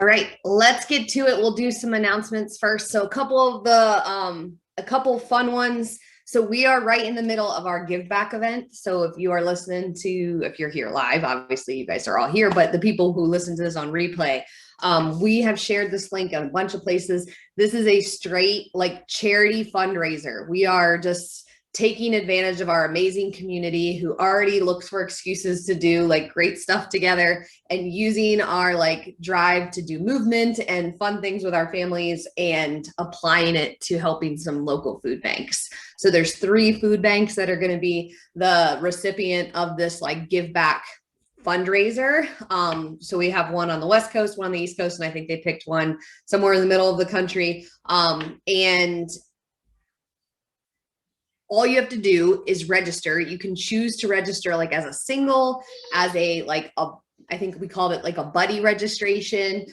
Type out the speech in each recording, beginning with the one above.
All right, let's get to it. We'll do some announcements first. So a couple fun ones. So we are right in the middle of our give back event. So if you are listening to, if you're here live, obviously you guys are all here, but the people who listen to this on replay, we have shared this link in a bunch of places. This is a straight like charity fundraiser. We are just taking advantage of our amazing community who already looks for excuses to do like great stuff together, and using our like drive to do movement and fun things with our families and applying it to helping some local food banks. So there's 3 food banks that are going to be the recipient of this like give back fundraiser. So we have one on the West Coast, one on the East Coast, and I think they picked one somewhere in the middle of the country. And all you have to do is register. You can choose to register like as a single, as a I think we called it like a buddy registration.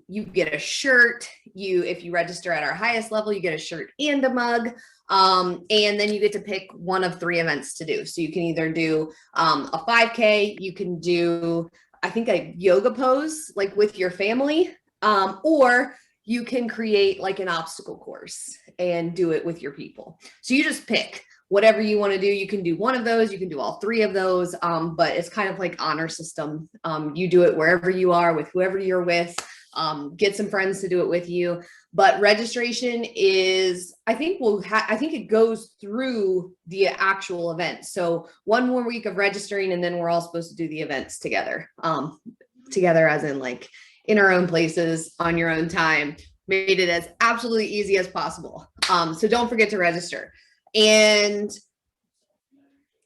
You get a shirt. If you register at our highest level, you get a shirt and a mug. And then you get to pick one of 3 events to do. So you can either do a 5K, you can do, I think, a yoga pose like with your family, or you can create like an obstacle course and do it with your people. So you just pick whatever you want to do. You can do one of those, you can do all 3 of those, but it's kind of like honor system. You do it wherever you are with whoever you're with, get some friends to do it with you. But registration is, I think it goes through the actual event. So 1 more week of registering, and then we're all supposed to do the events together. Together as in like in our own places on your own time. Made it as absolutely easy as possible. So don't forget to register and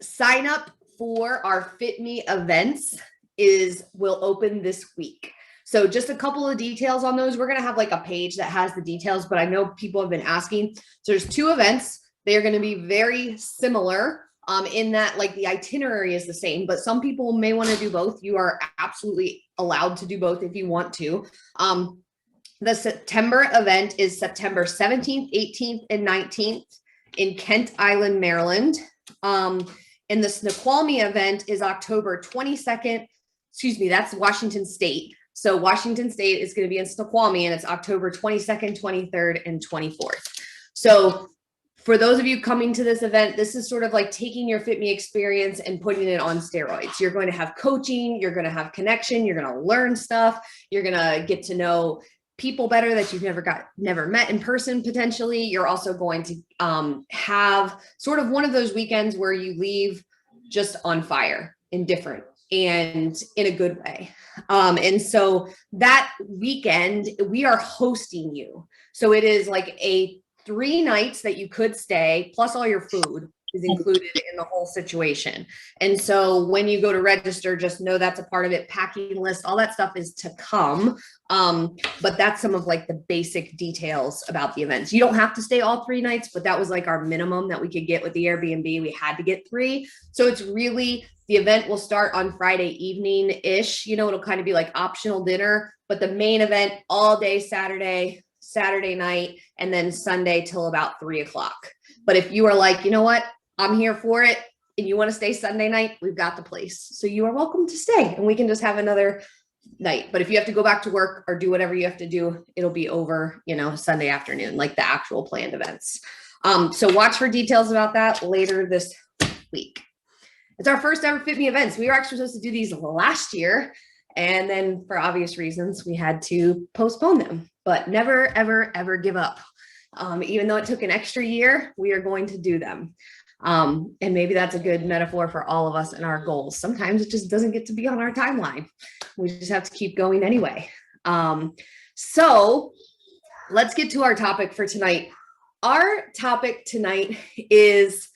sign up for our Fitme events will open this week. So just a couple of details on those. We're going to have like a page that has the details, but I know people have been asking. So there's 2 events. They are going to be very similar in that like the itinerary is the same, but some people may want to do both. You are absolutely allowed to do both if you want to. The September event is September 17th, 18th, and 19th in Kent Island, Maryland. And the Snoqualmie event is October 22nd. Excuse me, that's Washington State. So Washington State is going to be in Snoqualmie, and it's October 22nd, 23rd, and 24th. So for those of you coming to this event, this is sort of like taking your Fitme experience and putting it on steroids. You're going to have coaching, you're going to have connection, you're going to learn stuff, you're going to get to know people better that you've never met in person potentially. You're also going to have sort of one of those weekends where you leave just on fire and different and in a good way. And so that weekend we are hosting you. So it is like a 3 nights that you could stay, plus all your food is included in the whole situation. And so when you go to register, just know that's a part of it. Packing list, all that stuff is to come. But that's some of like the basic details about the events. You don't have to stay all 3 nights, but that was like our minimum that we could get with the Airbnb. We had to get 3. So it's really, the event will start on Friday evening-ish. You know, it'll kind of be like optional dinner, but the main event all day Saturday night, and then Sunday till about 3:00. But if you are like, you know what, I'm here for it, and you want to stay Sunday night, we've got the place. So you are welcome to stay, and we can just have another night. But if you have to go back to work or do whatever you have to do, it'll be over, Sunday afternoon, like the actual planned events. So watch for details about that later this week. It's our first ever Fitme events. We were actually supposed to do these last year, and then for obvious reasons, we had to postpone them. But never, ever, ever give up. Even though it took an extra year, we are going to do them. And maybe that's a good metaphor for all of us and our goals. Sometimes it just doesn't get to be on our timeline. We just have to keep going anyway. So let's get to our topic for tonight. Our topic tonight is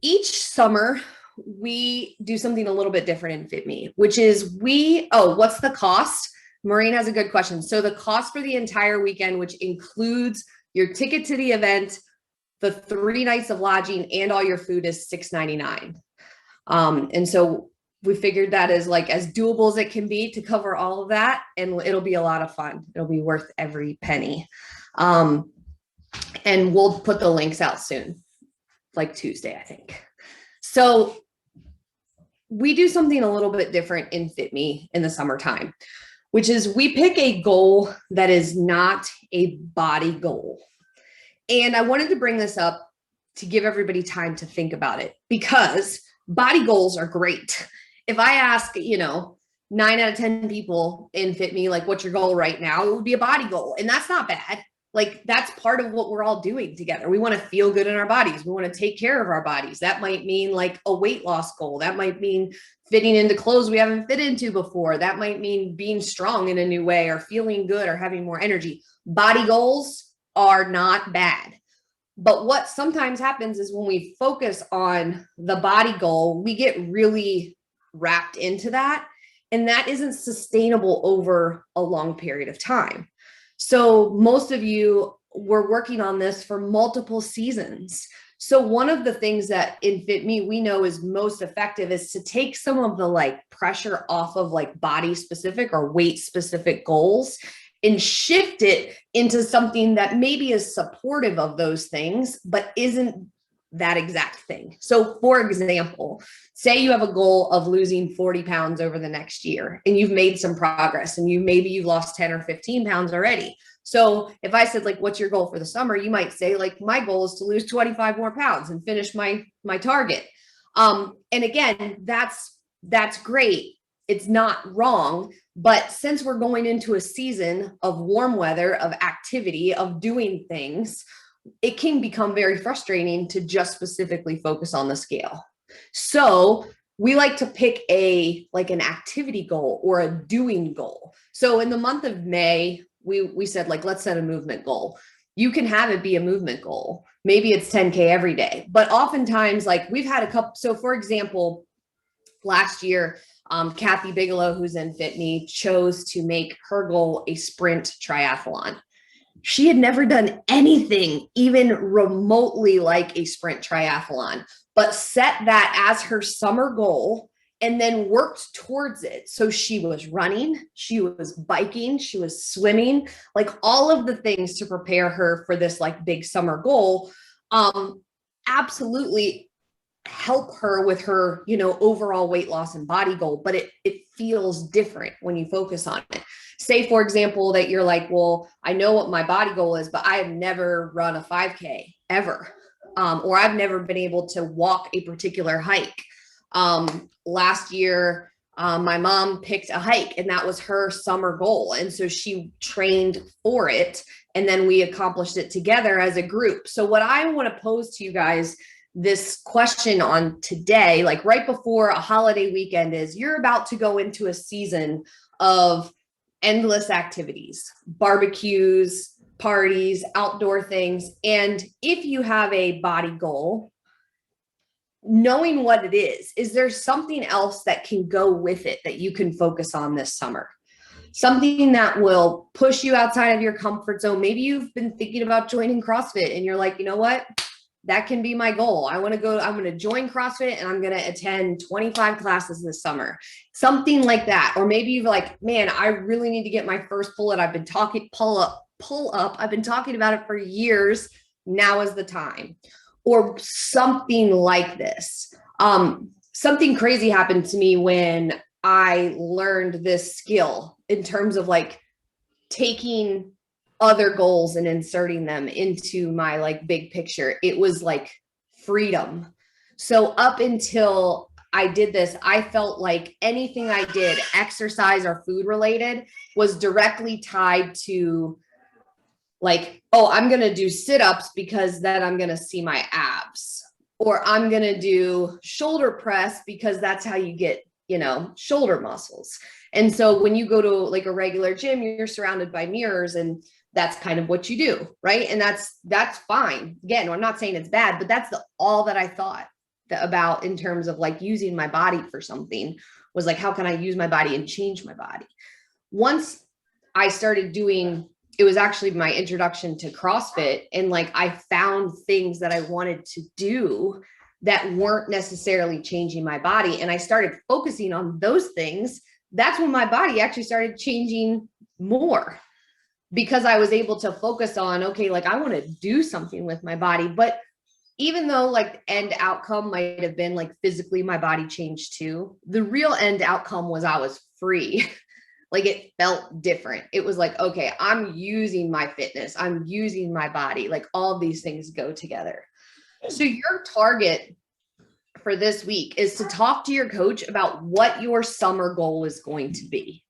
each summer, we do something a little bit different in Fitme, which is what's the cost? Maureen has a good question. So the cost for the entire weekend, which includes your ticket to the event, the 3 nights of lodging, and all your food, is $6.99. And so we figured that is like as doable as it can be to cover all of that. And it'll be a lot of fun. It'll be worth every penny. And we'll put the links out soon, like Tuesday, I think. So we do something a little bit different in Fitme in the summertime. which is we pick a goal that is not a body goal. And I wanted to bring this up to give everybody time to think about it, because body goals are great. If I ask, 9 out of 10 people in Fitme, like, what's your goal right now? It would be a body goal. And that's not bad. Like, that's part of what we're all doing together. We want to feel good in our bodies. We want to take care of our bodies. That might mean like a weight loss goal. That might mean fitting into clothes we haven't fit into before. That might mean being strong in a new way, or feeling good, or having more energy. Body goals are not bad. But what sometimes happens is when we focus on the body goal, we get really wrapped into that. And that isn't sustainable over a long period of time. So most of you were working on this for multiple seasons. So one of the things that in Fitme we know is most effective is to take some of the like pressure off of like body specific or weight specific goals and shift it into something that maybe is supportive of those things, but isn't that exact thing. So for example, say you have a goal of losing 40 pounds over the next year, and you've made some progress, and you've lost 10 or 15 pounds already. So if I said, like, what's your goal for the summer? You might say, like, my goal is to lose 25 more pounds and finish my target. And again, that's great. It's not wrong. But since we're going into a season of warm weather, of activity, of doing things, it can become very frustrating to just specifically focus on the scale. So we like to pick an activity goal or a doing goal. So in the month of May, we said, like, let's set a movement goal. You can have it be a movement goal. Maybe it's 10K every day, but oftentimes, like, we've had a couple. So for example, last year, Kathy Bigelow, who's in Fitme, chose to make her goal a sprint triathlon. She had never done anything even remotely like a sprint triathlon, but set that as her summer goal and then worked towards it. So she was running, she was biking, she was swimming, like all of the things to prepare her for this like big summer goal. Absolutely help her with her, overall weight loss and body goal, but it feels different when you focus on it. Say, for example, that you're like, well, I know what my body goal is, but I have never run a 5K ever. Or I've never been able to walk a particular hike. Last year, my mom picked a hike, and that was her summer goal. And so she trained for it, and then we accomplished it together as a group. So what I want to pose to you guys, this question on today, like right before a holiday weekend, is you're about to go into a season of endless activities, barbecues, parties, outdoor things. And if you have a body goal, knowing what it is there something else that can go with it that you can focus on this summer? Something that will push you outside of your comfort zone. Maybe you've been thinking about joining CrossFit and you're like, you know what? That can be my goal. I'm going to join CrossFit and I'm going to attend 25 classes this summer. Something like that. Or maybe you're like, man, I really need to get my first pull up. I've been talking pull up. I've been talking about it for years. Now is the time. Or something like this. Something crazy happened to me when I learned this skill in terms of like taking other goals and inserting them into my like big picture. It was like freedom. So up until I did this, I felt like anything I did, exercise or food related, was directly tied to like, oh, I'm going to do sit-ups because then I'm going to see my abs, or I'm going to do shoulder press because that's how you get, shoulder muscles. And so when you go to like a regular gym, you're surrounded by mirrors, and that's kind of what you do, right? And that's fine. Again, I'm not saying it's bad, but that's all that I thought about in terms of like using my body for something, was like, how can I use my body and change my body? Once I started doing, it was actually my introduction to CrossFit, and like I found things that I wanted to do that weren't necessarily changing my body, and I started focusing on those things. That's when my body actually started changing more, because I was able to focus on, okay, like I want to do something with my body. But even though like the end outcome might have been like physically my body changed too, the real end outcome was I was free. Like it felt different. It was like, okay, I'm using my fitness. I'm using my body. Like all of these things go together. So your target for this week is to talk to your coach about what your summer goal is going to be.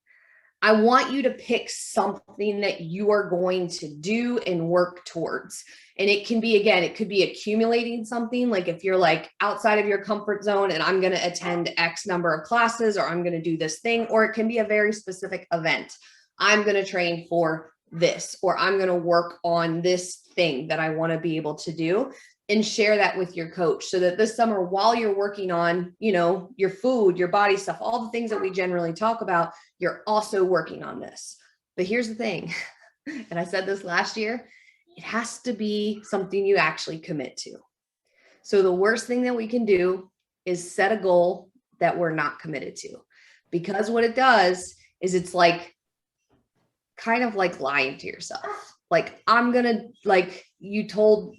I want you to pick something that you are going to do and work towards. And it can be, again, it could be accumulating something. Like if you're like outside of your comfort zone and I'm going to attend X number of classes, or I'm going to do this thing, or it can be a very specific event. I'm going to train for this, or I'm going to work on this thing that I want to be able to do, and share that with your coach so that this summer, while you're working on, you know, your food, your body stuff, all the things that we generally talk about, you're also working on this. But here's the thing, and I said this last year, it has to be something you actually commit to. So the worst thing that we can do is set a goal that we're not committed to, because what it does is it's like kind of like lying to yourself. Like you told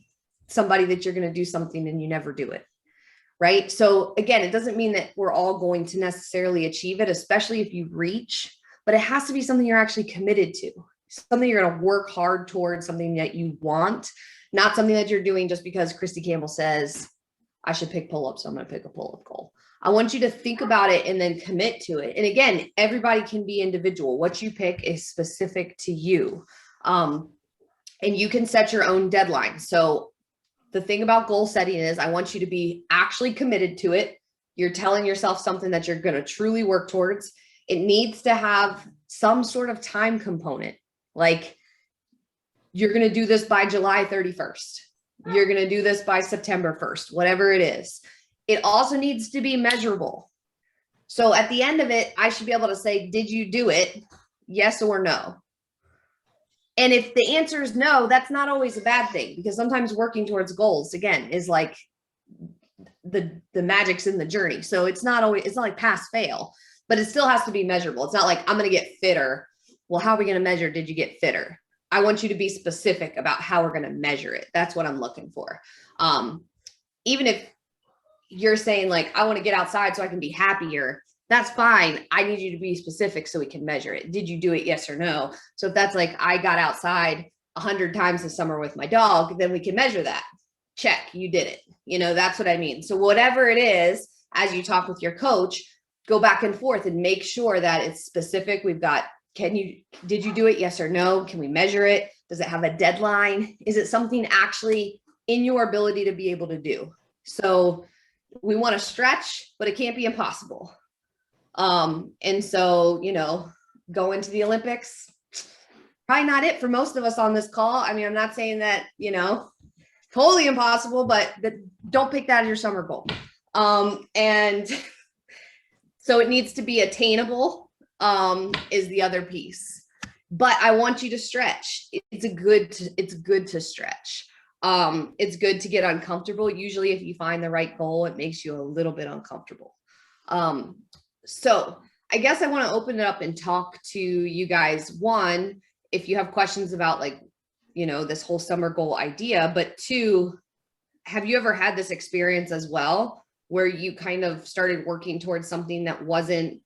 somebody that you're going to do something and you never do it. Right. So again, it doesn't mean that we're all going to necessarily achieve it, especially if you reach, but it has to be something you're actually committed to, something you're going to work hard towards, something that you want, not something that you're doing just because Christy Campbell says I should pick pull-ups. So I'm going to pick a pull-up goal. I want you to think about it and then commit to it. And again, everybody can be individual. What you pick is specific to you. And you can set your own deadline. So the thing about goal setting is I want you to be actually committed to it. You're telling yourself something that you're going to truly work towards. It needs to have some sort of time component. Like you're going to do this by July 31st. You're going to do this by September 1st, whatever it is. It also needs to be measurable. So at the end of it, I should be able to say, did you do it? Yes or no? And if the answer is no, that's not always a bad thing, because sometimes working towards goals, again, is like the magic's in the journey. So it's not like pass fail, but it still has to be measurable. It's not like I'm going to get fitter. Well, how are we going to measure? Did you get fitter? I want you to be specific about how we're going to measure it. That's what I'm looking for. Even if you're saying like, I want to get outside so I can be happier, that's fine. I need you to be specific so we can measure it. Did you do it? Yes or no? So if that's like, I got outside 100 times this summer with my dog, then we can measure that. Check, you did it. You know, that's what I mean. So whatever it is, as you talk with your coach, go back and forth and make sure that it's specific. We've got, did you do it? Yes or no? Can we measure it? Does it have a deadline? Is it something actually in your ability to be able to do? So we want to stretch, but it can't be impossible. And so, you know, going to the Olympics, probably not it for most of us on this call. I mean, I'm not saying that, you know, totally impossible, but don't pick that as your summer goal. And so it needs to be attainable, is the other piece, but I want you to stretch. It's good to stretch. It's good to get uncomfortable. Usually if you find the right goal, it makes you a little bit uncomfortable. So I guess I want to open it up and talk to you guys. One, if you have questions about like, you know, this whole summer goal idea, but two, have you ever had this experience as well, where you kind of started working towards something that wasn't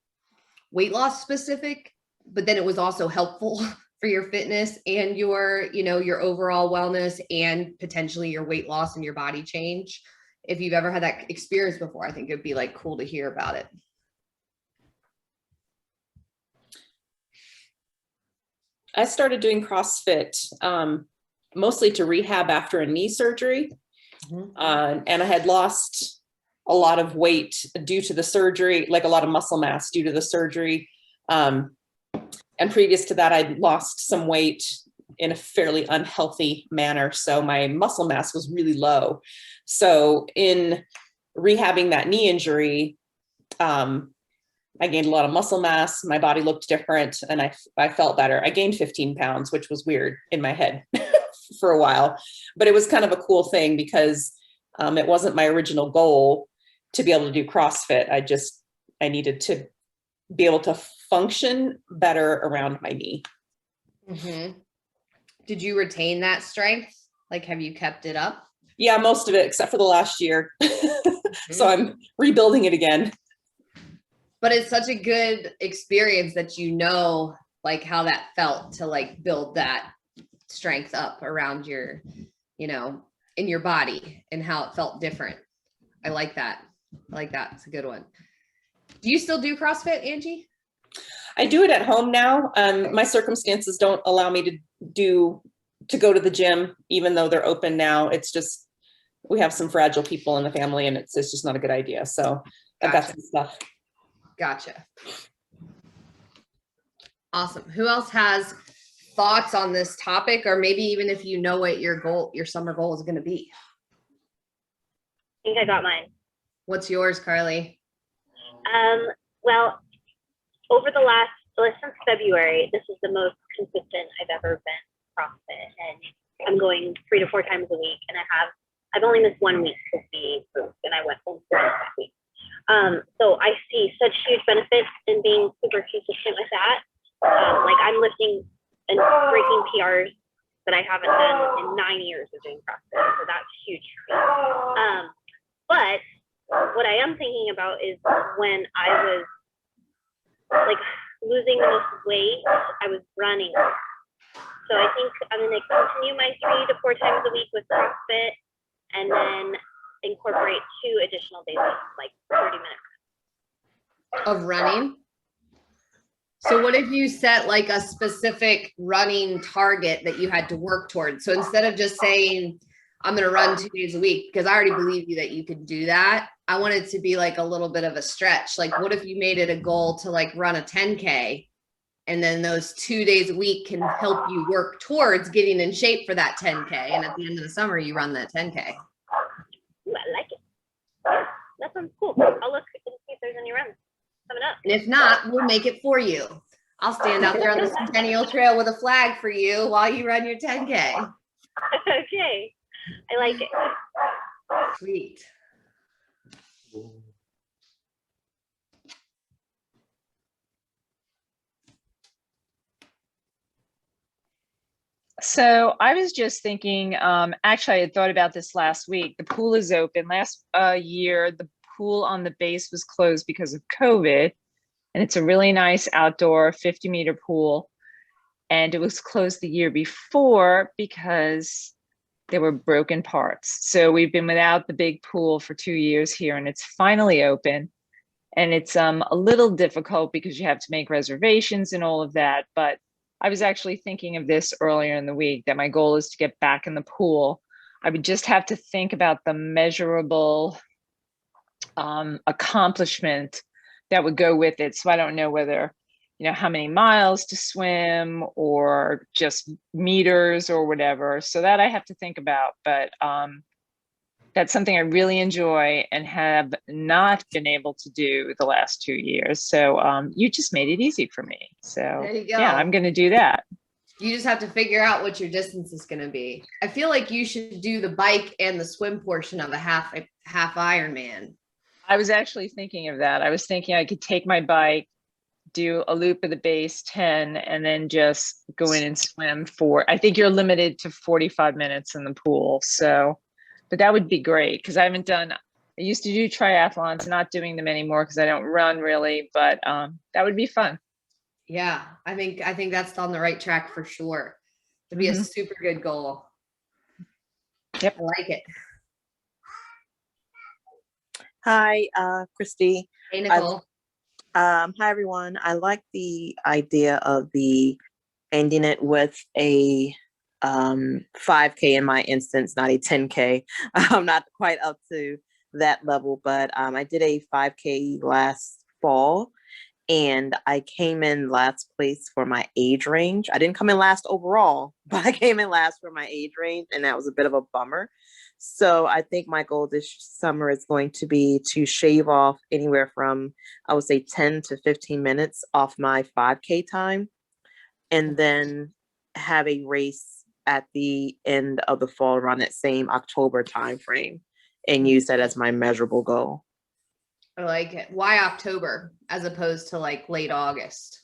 weight loss specific, but then it was also helpful for your fitness and your, you know, your overall wellness and potentially your weight loss and your body change? If you've ever had that experience before, I think it'd be like cool to hear about it. I started doing CrossFit mostly to rehab after a knee surgery. And I had lost a lot of weight due to the surgery, like a lot of muscle mass due to the surgery. And previous to that, I'd lost some weight in a fairly unhealthy manner. So my muscle mass was really low. So in rehabbing that knee injury, I gained a lot of muscle mass. My body looked different and I felt better. I gained 15 pounds, which was weird in my head for a while, but it was kind of a cool thing because it wasn't my original goal to be able to do CrossFit. I needed to be able to function better around my knee. Mm-hmm. Did you retain that strength? Like, have you kept it up? Yeah, most of it, except for the last year. So I'm rebuilding it again. But it's such a good experience that like how that felt to like build that strength up around your, in your body and how it felt different. I like that. It's a good one. Do you still do CrossFit, Angie? I do it at home now. My circumstances don't allow me to go to the gym, even though they're open now. It's just, we have some fragile people in the family and it's just not a good idea. So I've got some stuff. Gotcha. Awesome. Who else has thoughts on this topic, or maybe even if you know what your summer goal is going to be? I think I got mine. What's yours, Carly? Well, since February, this is the most consistent I've ever been CrossFit, and I'm going 3 to 4 times a week, and I've only missed 1 week because the boost, and I went home for that week. So I see such huge benefits in being super consistent with that. Like I'm lifting and breaking PRs that I haven't done in 9 years of doing CrossFit, so that's huge for me. But what I am thinking about is when I was like losing the most weight, I was running. So I think I'm going to continue my 3 to 4 times a week with CrossFit, and then incorporate 2 additional days, like 30 minutes of running. So what if you set like a specific running target that you had to work towards? So instead of just saying, I'm going to run 2 days a week, because I already believe you that you can do that, I want it to be like a little bit of a stretch. Like what if you made it a goal to like run a 10K, and then those 2 days a week can help you work towards getting in shape for that 10K. And at the end of the summer, you run that 10K. Ooh, I like it. Yeah, that sounds cool. I'll look and see if there's any runs coming up. And if not, we'll make it for you. I'll stand out there on the Centennial Trail with a flag for you while you run your 10K. Okay. I like it. Sweet. So I was just thinking, actually I had thought about this last week. The pool is open. Last year, the pool on the base was closed because of COVID, and it's a really nice outdoor 50-meter pool. And it was closed the year before because there were broken parts. So we've been without the big pool for 2 years here, and it's finally open. And it's a little difficult because you have to make reservations and all of that. But I was actually thinking of this earlier in the week, that my goal is to get back in the pool. I would just have to think about the measurable accomplishment that would go with it. So I don't know whether, how many miles to swim or just meters or whatever. So that I have to think about. But that's something I really enjoy and have not been able to do the last 2 years. So you just made it easy for me. So there you go. Yeah, I'm going to do that. You just have to figure out what your distance is going to be. I feel like you should do the bike and the swim portion of a half Ironman. I was actually thinking of that. I was thinking I could take my bike, do a loop of the base 10, and then just go in and swim I think you're limited to 45 minutes in the pool. So, but that would be great, because I used to do triathlons, not doing them anymore because I don't run really, but that would be fun. Yeah, I think that's on the right track for sure. To be a super good goal. Yep. I like it. Hi, Christy. Hey, Nicole. Hi, everyone. I like the idea of ending it with a 5K in my instance, not a 10K. I'm not quite up to that level, but I did a 5K last fall, and I came in last place for my age range. I didn't come in last overall, but I came in last for my age range, and that was a bit of a bummer. So I think my goal this summer is going to be to shave off anywhere from, I would say, 10 to 15 minutes off my 5K time, and then have a race at the end of the fall around that same October timeframe, and use that as my measurable goal. I like it. Why October as opposed to like late August?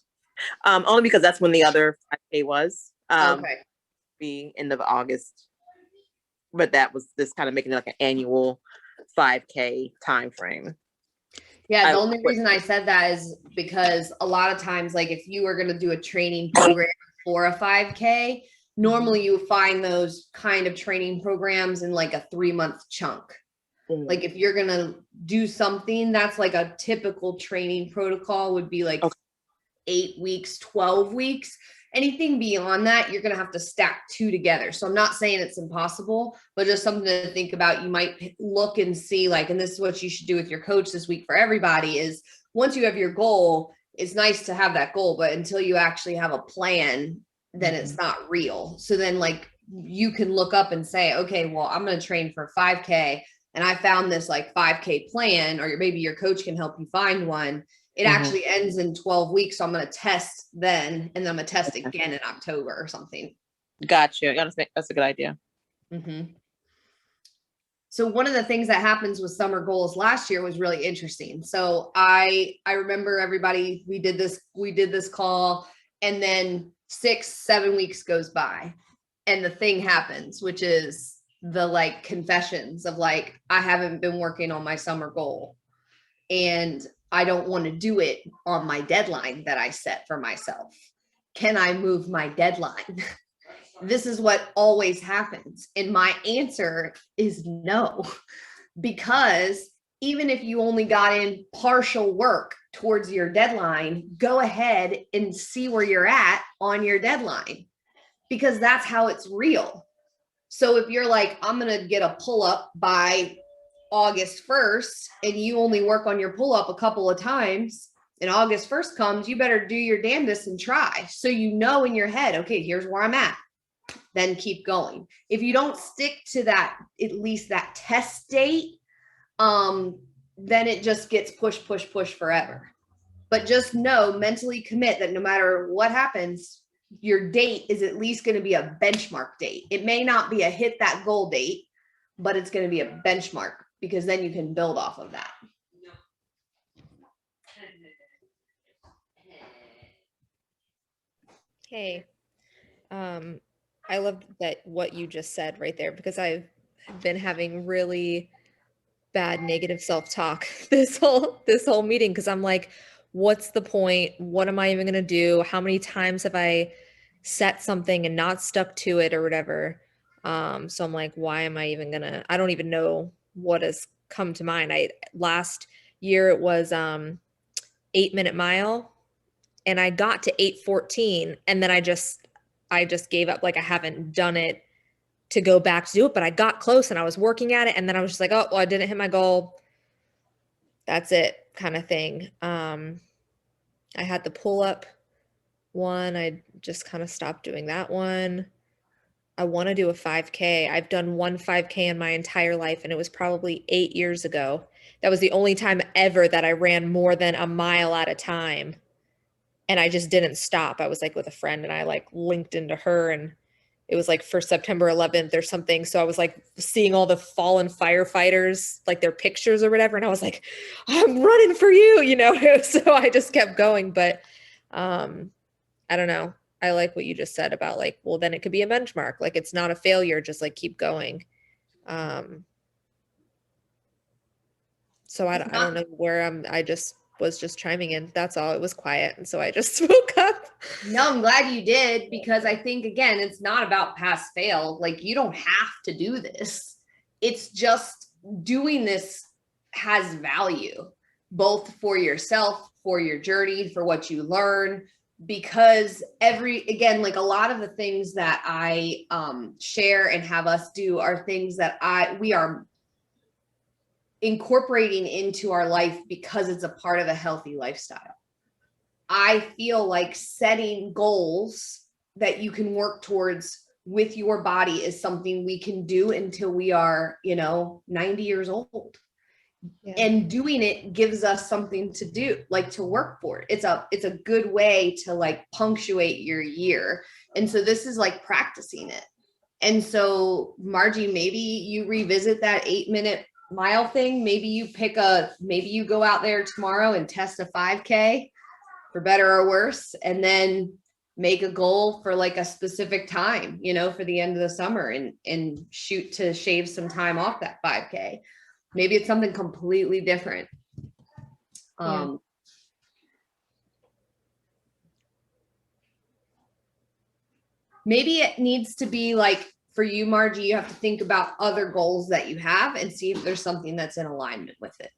Only because that's when the other 5K was. Okay. Be end of August. But that was this kind of making it like an annual 5K time frame. Yeah, the only reason I said that is because a lot of times, like if you were going to do a training program for a 5K, normally you find those kind of training programs in like a 3-month chunk. Like if you're going to do something that's like a typical training protocol would be like 8 weeks, 12 weeks. Anything beyond that, you're going to have to stack 2 together. So I'm not saying it's impossible, but just something to think about. You might look and see like, and this is what you should do with your coach this week for everybody is once you have your goal, it's nice to have that goal, but until you actually have a plan, then it's not real. So then like you can look up and say, okay, well, I'm going to train for 5K and I found this like 5K plan, or maybe your coach can help you find one. It actually ends in 12 weeks. So I'm going to test then, and then I'm going to test again in October or something. Gotcha. That's a good idea. So one of the things that happens with summer goals last year was really interesting. So I remember everybody, we did this call, and then 6-7 weeks goes by and the thing happens, which is the like confessions of like, I haven't been working on my summer goal and I don't want to do it on my deadline that I set for myself. Can I move my deadline? This is what always happens. And my answer is no, because even if you only got in partial work towards your deadline, go ahead and see where you're at on your deadline, because that's how it's real. So if you're like, I'm going to get a pull-up by August 1st, and you only work on your pull-up a couple of times, and August 1st comes, you better do your damnedest and try. So you know in your head, okay, here's where I'm at. Then keep going. If you don't stick to that, at least that test date, then it just gets push forever. But just know, mentally commit that no matter what happens, your date is at least going to be a benchmark date. It may not be a hit that goal date, but it's going to be a benchmark, because then you can build off of that. Hey, I love that what you just said right there, because I've been having really bad negative self-talk this whole meeting, because I'm like, what's the point? What am I even going to do? How many times have I set something and not stuck to it or whatever? So I'm like, why am I even gonna, I don't even know what has come to mind. Last year it was 8-minute mile, and I got to 8:14, and then I just gave up. Like I haven't done it to go back to do it, but I got close and I was working at it, and then I was just like, oh, well, I didn't hit my goal. That's it, kind of thing. I had the pull-up one. I just kind of stopped doing that one. I want to do a 5K. I've done one 5K in my entire life, and it was probably 8 years ago. That was the only time ever that I ran more than a mile at a time. And I just didn't stop. I was like with a friend, and I like linked into her, and it was like for September 11th or something. So I was like seeing all the fallen firefighters, like their pictures or whatever. And I was like, I'm running for you, you know? So I just kept going. But I don't know. I like what you just said about like, well, then it could be a benchmark. Like it's not a failure, just like keep going. So I don't know where I just was just chiming in. That's all. It was quiet. And so I just spoke up. No, I'm glad you did, because I think, again, it's not about pass fail. Like you don't have to do this. It's just doing this has value, both for yourself, for your journey, for what you learn, because again, like a lot of the things that I share and have us do are things that we are incorporating into our life because it's a part of a healthy lifestyle. I feel like setting goals that you can work towards with your body is something we can do until we are, 90 years old. Yeah. And doing it gives us something to do, like to work for it. It's a good way to like punctuate your year. And so this is like practicing it. And so Margie, maybe you revisit that 8-minute mile thing. Maybe you go out there tomorrow and test a 5K, for better or worse, and then make a goal for like a specific time, for the end of the summer, and shoot to shave some time off that 5K. Maybe it's something completely different. Maybe it needs to be like for you, Margie, you have to think about other goals that you have and see if there's something that's in alignment with it.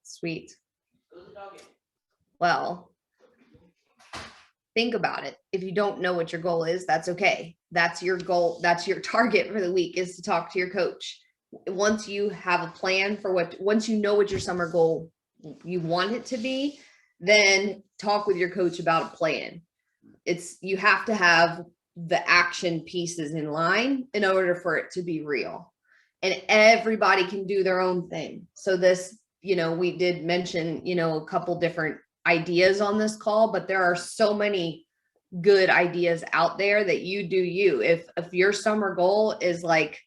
Sweet. Well, think about it. If you don't know what your goal is, that's okay. That's your goal. That's your target for the week, is to talk to your coach. Once you have a plan for once you know what your summer goal you want it to be, then talk with your coach about a plan. You have to have the action pieces in line in order for it to be real. And everybody can do their own thing. So this, we did mention, a couple different ideas on this call, but there are so many good ideas out there that you do you. If your summer goal is like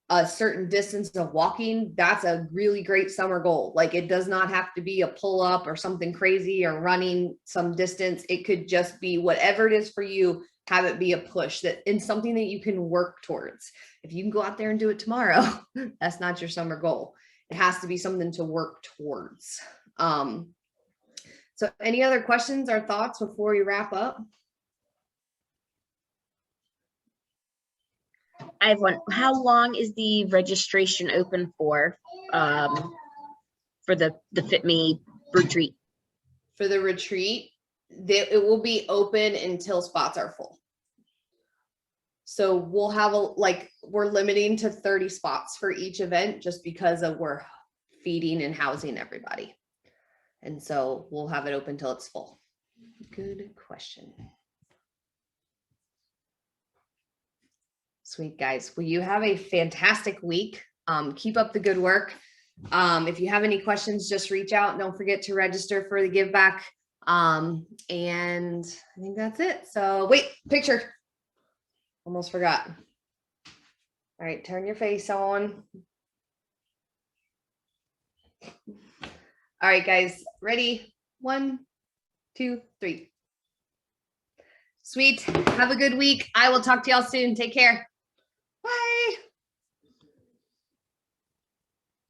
a certain distance of walking, that's a really great summer goal. Like, it does not have to be a pull up or something crazy or running some distance. It could just be whatever it is for you. Have it be a push in something that you can work towards. If you can go out there and do it tomorrow, that's not your summer goal. It has to be something to work towards. So any other questions or thoughts before we wrap up? I have one. How long is the registration open for the Fitme retreat? For the retreat, it will be open until spots are full. So we'll have we're limiting to 30 spots for each event, just because we're feeding and housing everybody. And so we'll have it open till it's full. Good question. Sweet, guys. Well, you have a fantastic week. Keep up the good work. If you have any questions, just reach out. Don't forget to register for the give back. And I think that's it. So wait, picture. Almost forgot. All right, turn your face on. All right, guys, ready? 1, 2, 3. Sweet. Have a good week. I will talk to y'all soon. Take care. Bye.